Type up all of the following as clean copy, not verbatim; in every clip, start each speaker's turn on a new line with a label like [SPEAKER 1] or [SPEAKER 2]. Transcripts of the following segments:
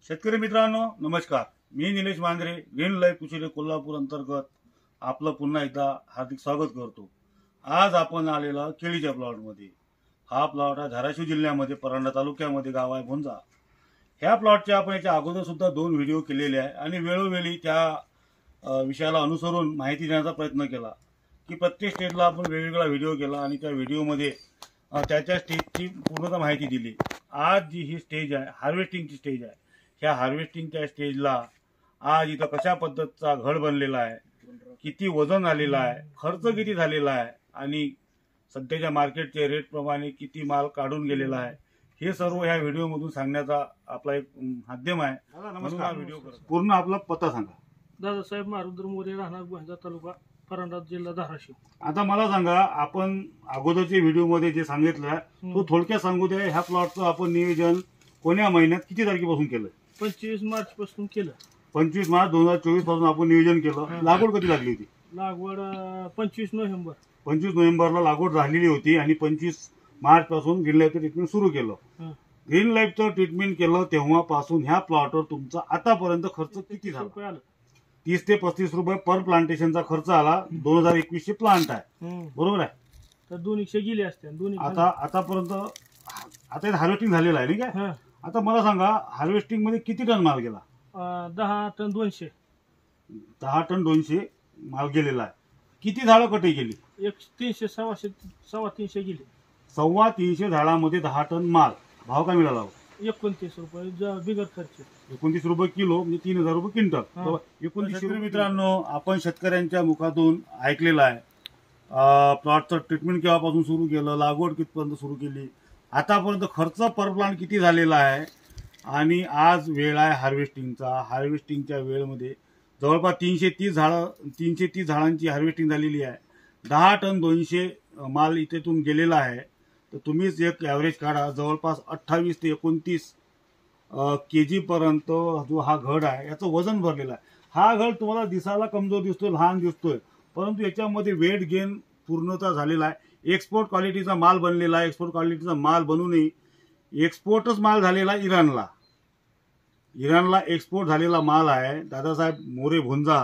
[SPEAKER 1] शेतकरी मित्रांनो नमस्कार। मी निलेश मांजरे ग्रीन लाईफ कुशिले कोल्हापूर अंतर्गत आपलं पुन्हा एकदा हार्दिक स्वागत करतो। आज आपण आलेला केळीच्या प्लॉटमध्ये। हा प्लॉट आहे धाराशिव जिल्ह्यामध्ये परांडा तालुक्यामध्ये गाव आहे भोंजा। ह्या प्लॉटचे आपण याच्या अगोदर सुद्धा 2 व्हिडिओ केलेले आहे आणि वेळोवेळी त्या विषयाला अनुसरून माहिती देण्याचा प्रयत्न केला की प्रत्येक स्टेजला आपण वेगवेगळा व्हिडिओ केला आणि त्या व्हिडिओमध्ये त्याच्या स्टेजची पूर्णतः माहिती दिली। आज जी ही स्टेज आहे हार्वेस्टिंगची स्टेज आहे। ह्या हार्वेस्टिंगच्या स्टेजला आज इथं कशा पद्धतीचा घड बनलेला आहे, किती वजन आलेला आहे, खर्च किती झालेला आहे आणि सध्याच्या मार्केटचे रेट प्रमाणे किती माल काढून गेलेला आहे, हे सर्व ह्या व्हिडिओ मधून सांगण्याचा आपला एक माध्यम आहे। नमस्कार। व्हिडिओ पूर्ण आपला पत्ता सांगा।
[SPEAKER 2] दादासाहेब मारुद्र मोरे, राहणार भोंजा तालुका, परांडा जिल्हा धाराशिव।
[SPEAKER 1] आता मला सांगा, आपण अगोदरच्या व्हिडिओ मध्ये जे सांगितलं तो थोडक्यात सांगू द्या। ह्या प्लॉटचं आपण नियोजन कोण्या महिन्यात किती तारखेपासून केलं?
[SPEAKER 2] 25 मार्च पासून केलं।
[SPEAKER 1] 25 मार्च 2024 पासून आपण नियोजन केलं। लागवड कधी लागली होती?
[SPEAKER 2] लागवड 25 नोव्हेंबर।
[SPEAKER 1] 25 नोव्हेंबरला लागवड झालेली होती आणि 25 मार्च पासून ग्रीन लाईफचं ट्रीटमेंट सुरू केलं। ग्रीन लाईफचं ट्रीटमेंट केलं तेव्हापासून ह्या प्लॉटवर तुमचा आतापर्यंत खर्च किती झाला? 30 ते 35 रुपये पर प्लांटेशनचा खर्च आला। 2021 चे प्लांट आहे, बरोबर आहे?
[SPEAKER 2] तर 200 गेले असते।
[SPEAKER 1] आतापर्यंत आता हार्वेस्टिंग झालेलं आहे, ठीक आहे? आता मला सांगा, हार्वेस्टिंग मध्ये किती टन माल गेला?
[SPEAKER 2] 10 टन 200।
[SPEAKER 1] 10 टन 200 माल गेलेला आहे। किती झाडं कटी केली?
[SPEAKER 2] 300 सव्वा 300 गेले।
[SPEAKER 1] 350 झाडामध्ये 10 टन माल। भाव काय मिळाला?
[SPEAKER 2] 29 रुपये बिगर खर्च।
[SPEAKER 1] 29 रुपये किलो म्हणजे 3000 रुपये क्विंटल। 29 रुपये। मित्रांनो, आपण शेतकऱ्यांच्या मुखातून ऐकलेलं आहे प्लॉटचं ट्रीटमेंट केव्हापासून सुरू केलं, लागवड कितपर्यंत सुरू केली, आतापर्यंत खर्च पर प्लांट किती झालेला आहे आणि आज वेळ आहे हार्वेस्टिंगचा। हार्वेस्टिंगच्या वेळेमध्ये जवळपास 330 झाडांची हार्वेस्टिंग झालेली आहे। 10 टन 200 माल इथेतून गेलेला आहे। तर तुम्हीच एक ॲव्हरेज काढा, जवळपास 28 ते 29 केजी पर्यंत जो हा घड आहे याचं वजन भरलेलं आहे। हा घड तुम्हाला दिसायला कमजोर दिसतोय, लहान दिसतोय, परंतु याच्यामध्ये वेट गेन पूर्णतः झालेला आहे। एक्सपोर्ट क्वालिटीचा माल बनलेला आहे। एक्सपोर्ट क्वालिटीचा माल बनूनही एक्सपोर्टच माल झालेला इराणला एक्सपोर्ट झालेला माल आहे। दादासाहेब मोरे भोंजा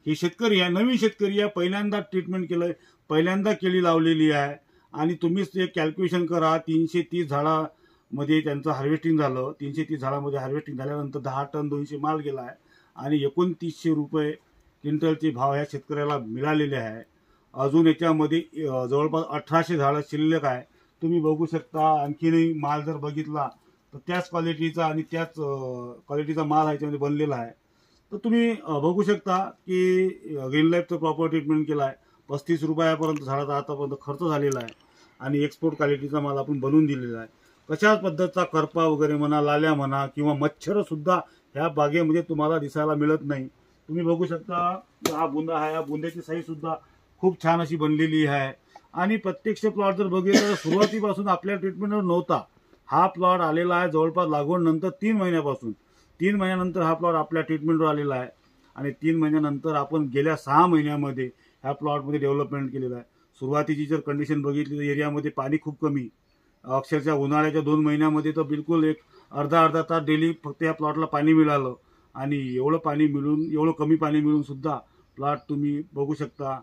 [SPEAKER 1] हे शेतकरी आहे, नवीन शेतकरी आहे, पहिल्यांदा ट्रीटमेंट केलंय, पहिल्यांदा केळी लावलेली आहे आणि तुम्हीच एक कॅल्क्युलेशन करा। 330 झाडामध्ये त्यांचं हार्वेस्टिंग झालं। 330 झाडामध्ये हार्वेस्टिंग झाल्यानंतर 10 टन 200 माल गेला आहे आणि 2900 रुपये क्विंटलचे भाव ह्या शेतकऱ्याला मिळालेले आहे। अजून याच्यामध्ये जवळपास 1800 झाडं शिल्लक आहे। तुम्ही बघू शकता, आणखीनही माल जर बघितला तर त्याच क्वालिटीचा आणि त्याच क्वालिटीचा माल ह्याच्यामध्ये बनलेला आहे। तर तुम्ही बघू शकता की ग्रीन लाईफचं प्रॉपर ट्रीटमेंट केलं आहे। 35 रुपयापर्यंत झाडाचा आतापर्यंत खर्च झालेला आहे आणि एक्सपोर्ट क्वालिटीचा माल आपण बनवून दिलेला आहे। कशाच पद्धतीचा करपा वगैरे म्हणा, लाल्या म्हणा किंवा मच्छर सुद्धा ह्या बागेमध्ये तुम्हाला दिसायला मिळत नाही। तुम्ही बघू शकता हा बुंदा आहे, या बुंद्याची साईज सुद्धा खूप छान अशी बनलेली आहे आणि प्रत्यक्ष प्लॉट जर बघितलं तर सुरुवातीपासून आपल्या ट्रीटमेंटवर नव्हता। हा प्लॉट आलेला आहे जवळपास लागवड नंतर 3 महिन्यापासून। 3 महिन्यानंतर हा प्लॉट आपल्या ट्रीटमेंटवर आलेला आहे आणि 3 महिन्यानंतर आपण गेल्या 6 महिन्यामध्ये ह्या प्लॉटमध्ये डेव्हलपमेंट केलेलं आहे। सुरुवातीची जर कंडिशन बघितली तर एरियामध्ये पाणी खूप कमी, अक्षरशः उन्हाळ्याच्या 2 महिन्यामध्ये तर बिलकुल एक अर्धा तास डेली फक्त या प्लॉटला पाणी मिळालं आणि एवढं कमी पाणी मिळून सुद्धा प्लॉट तुम्ही बघू शकता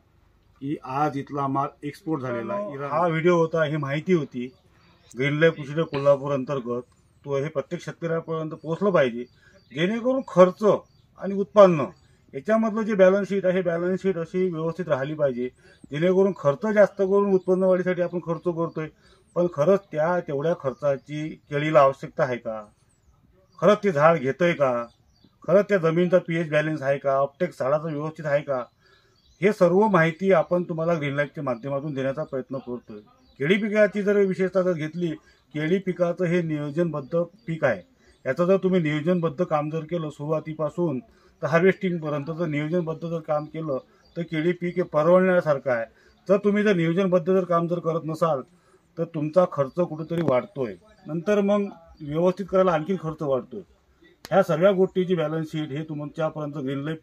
[SPEAKER 1] की आज इथला माल एक्सपोर्ट झालेला आहे। हा व्हिडिओ होता, ही माहिती होती ग्रीन लाईफ कुशिले कोल्हापूर अंतर्गत। तो हे प्रत्येक शेतकऱ्यापर्यंत पोहोचलं पाहिजे, जेणेकरून खर्च आणि उत्पन्न याच्यामधलं जे बॅलन्स शीट आहे, बॅलन्स शीट अशी व्यवस्थित राहिली पाहिजे, जेणेकरून खर्च जास्त करून उत्पन्न वाढीसाठी आपण खर्च करतोय, पण खरंच तेवढ्या खर्चाची केळीला आवश्यकता आहे का? खरंच ते झाड घेतंय का? खरंच त्या जमिनीचा पीएच बॅलन्स आहे का? अपटेक झाडाचं व्यवस्थित आहे का? हे सर्व माहिती आपण तुम्हाला ग्रीन लाईफच्या माध्यमातून देण्याचा प्रयत्न करतोय। केळी पिकाची जर विशेषतः जर घेतली, केळी पिकाचं हे नियोजनबद्ध पीक आहे। याचं जर तुम्ही नियोजनबद्ध काम जर केलं सुरुवातीपासून तर हार्वेस्टिंगपर्यंत जर नियोजनबद्ध जर काम केलं तर केळी पीक हे परवडण्यासारखं आहे। जर तुम्ही जर नियोजनबद्ध जर काम जर करत नसाल तर तुमचा खर्च कुठेतरी वाढतोय, नंतर मग व्यवस्थित करायला आणखी खर्च वाढतोय। ह्या सगळ्या गोष्टीची बॅलन्स शीट हे तुमच्यापर्यंत ग्रीन लाईफ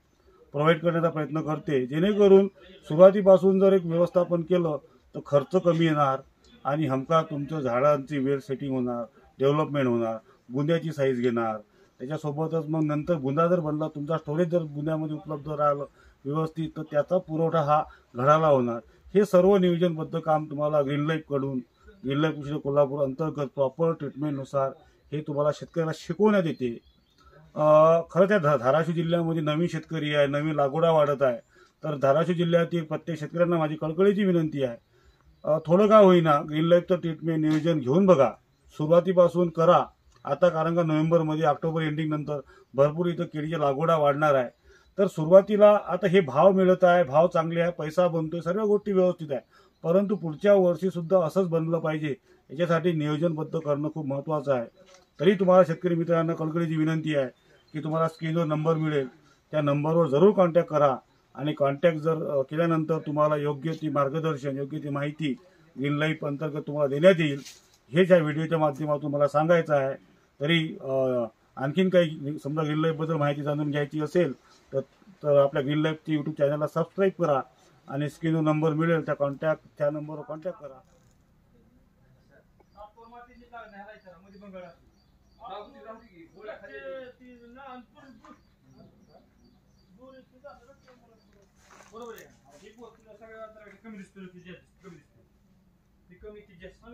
[SPEAKER 1] प्रोव्हाइड करण्याचा प्रयत्न करते, जेणेकरून सुरुवातीपासून जर एक व्यवस्थापन केलं तर खर्च कमी येणार आणि हमका तुमच्या झाडांची वेल सेटिंग होणार, डेव्हलपमेंट होणार, बुंद्याची साईज घेणार, त्याच्यासोबतच मग नंतर बुंदा जर बनला, तुमचा स्टोरेज जर बुंद्यामध्ये उपलब्ध राहिलं व्यवस्थित, तर त्याचा पुरवठा हा घराला होणार. हे सर्व नियोजनबद्ध काम तुम्हाला ग्रीन लाईफकडून, ग्रीन लाईफ कृषी कोल्हापूर अंतर्गत प्रॉपर ट्रीटमेंटनुसार हे तुम्हाला शेतकऱ्याला शिकवण्यात येते. खरं त्या धाराशिव जिल्ह्यामध्ये नवीन शेतकरी आहे, नवीन लागवडा वाढत आहे, तर धाराशिव जिल्ह्यातील प्रत्येक शेतकऱ्यांना माझी कळकळीची विनंती आहे, थोडं का होईना ग्रीन लाईफचं ट्रीटमेंट नियोजन घेऊन बघा, सुरुवातीपासून करा आता. कारण का नोव्हेंबरमध्ये, ऑक्टोबर एंडिंग नंतर भरपूर इथं केळीच्या लागवडा वाढणार आहे. तर सुरुवातीला आता हे भाव मिळत आहे, भाव चांगले आहे, पैसा बनतोय, सर्व गोष्टी व्यवस्थित आहे, परंतु पुढच्या वर्षी सुद्धा असंच बनलं पाहिजे, याच्यासाठी नियोजनबद्ध करणं खूप महत्त्वाचं आहे. तरी तुम्हाला शेतकरी मित्रांना कळकळीची विनंती आहे की तुम्हाला स्क्रीनवर नंबर मिळेल, त्या नंबरवर जरूर कॉन्टॅक्ट करा. आणि कॉन्टॅक्ट जर केल्यानंतर तुम्हाला योग्य ती मार्गदर्शन, योग्य ती माहिती ग्रीन लाईफ अंतर्गत तुम्हाला देण्यात येईल, हेच या व्हिडिओच्या माध्यमातून मला सांगायचं आहे. तरी आणखीन काही समजा ग्रीन लाईफबद्दल माहिती जाणून घ्यायची असेल तर आपल्या ग्रीन लाईफची यूट्यूब चॅनलला सबस्क्राईब करा आणि स्क्रीनवर नंबर मिळेल त्या नंबरवर कॉन्टॅक्ट करा.
[SPEAKER 2] बरोबर आहे. एक वस्तू सगळ्या कमी दिसतो, कमी दिसते, ती कमी ती जास्त.